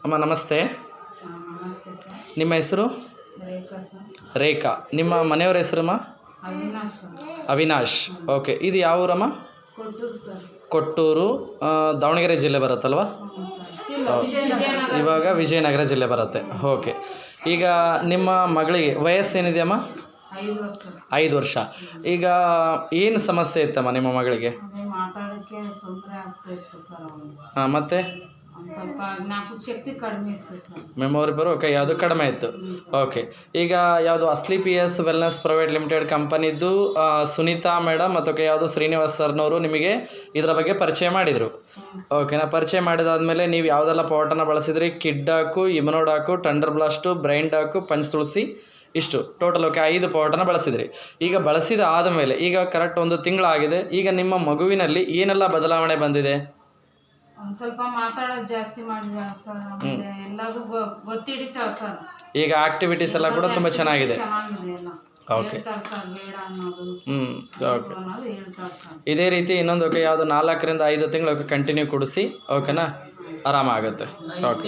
ಅಮ್ಮ ನಮಸ್ತೆ. ನಮಸ್ತೆ ಸರ್. ನಿಮ್ಮ ಹೆಸರು? ರೇಖಾ ಸರ್. ರೇಖಾ. ನಿಮ್ಮ ಮನೆಯವರ ಹೆಸರಮ್ಮ? ಅವಿನಾಶ್ ಸರ್. ಅವಿನಾಶ್. ಓಕೆ. ಇದು ಯಾವ ಊರಮ್ಮ? ಕೊಟ್ಟೂರು ಸರ್. ಕೊಟ್ಟೂರು, ದಾವಣಗೆರೆ ಜಿಲ್ಲೆ ಬರುತ್ತಲ್ವ? ಹ್ಞೂ ಸರ್. ಇವಾಗ ವಿಜಯನಗರ ಜಿಲ್ಲೆ ಬರುತ್ತೆ. ಓಕೆ. ಈಗ ನಿಮ್ಮ ಮಗಳಿಗೆ ವಯಸ್ಸೇನಿದೆಯಮ್ಮ? 5 ವರ್ಷ ಸರ್. 5 ವರ್ಷ. ಈಗ ಏನು ಸಮಸ್ಯೆ ಇತ್ತಮ್ಮ ನಿಮ್ಮ ಮಗಳಿಗೆ? ಅದೇ ಮಾತಾಡೋಕ್ಕೆ ತೊಂದರೆ ಆಗ್ತಾ ಇತ್ತು ಸರ್ ಅವನಿಗೆ. ಹಾಂ, ಮತ್ತು ಒಂದು ಸ್ವಲ್ಪ ಜ್ಞಾಪಕ ಶಕ್ತಿ ಕಡಿಮೆ ಇತ್ತು ಸರ್. ಮೆಮೊರಿ ಪವರ್ ಓಕೆ, ಯಾವುದು ಕಡಿಮೆ ಇತ್ತು. ಓಕೆ. ಈಗ ಯಾವುದು ಅಸ್ಲಿ PS ವೆಲ್ನೆಸ್ ಪ್ರೈವೇಟ್ ಲಿಮಿಟೆಡ್ ಕಂಪನಿದ್ದು ಸುನೀತಾ ಮೇಡಮ್ ಮತ್ತು ಯಾವುದು ಶ್ರೀನಿವಾಸ್ ಸರ್ನವರು ನಿಮಗೆ ಇದರ ಬಗ್ಗೆ ಪರಿಚಯ ಮಾಡಿದರು. ಓಕೆನಾ? ಪರಿಚಯ ಮಾಡಿದಾದ್ಮೇಲೆ ನೀವು ಯಾವುದೆಲ್ಲ ಪೌಡರ್ನ ಬಳಸಿದ್ರಿ? Kid doc, immunodoc, thunder blast, brain doc, Panch Tulsi, ಇಷ್ಟು ಟೋಟಲ್. ಓಕೆ, 5 ಪೌಡರ್ನ ಬಳಸಿದ್ರಿ. ಈಗ ಬಳಸಿದ ಆದಮೇಲೆ ಈಗ ಕರೆಕ್ಟ್ 1 ತಿಂಗಳಾಗಿದೆ. ಈಗ ನಿಮ್ಮ ಮಗುವಿನಲ್ಲಿ ಏನೆಲ್ಲ ಬದಲಾವಣೆ ಬಂದಿದೆ? ಒಂದು ಸ್ವಲ್ಪ ಮಾತಾಡೋದು ಜಾಸ್ತಿ ಮಾಡಿದ ಸರ್. ಆಮೇಲೆ ಎಲ್ಲದೂ ಗೊತ್ತಿಡಿತಾವ ಸರ್. ಈಗ ಆಕ್ಟಿವಿಟೀಸ್ ಎಲ್ಲ ಕೂಡ ತುಂಬ ಚೆನ್ನಾಗಿದೆ. ಚೆನ್ನಾಗಿದೆ ಎಲ್ಲ. ಓಕೆ. ಹೇಳ್ತಾರೆ ಸರ್ ಬೇಡ ಅನ್ನೋದು, ಓಕೆ. ಅನ್ನೋದು ಹೇಳ್ತಾರೆ ಸರ್. ಇದೇ ರೀತಿ ಇನ್ನೊಂದು ಓಕೆ ಯಾವುದು 4 ರಿಂದ 5 ತಿಂಗಳು ಕಂಟಿನ್ಯೂ ಕೊಡಿಸಿ. ಓಕೆನಾ? ಆರಾಮಾಗುತ್ತೆ. ಓಕೆ.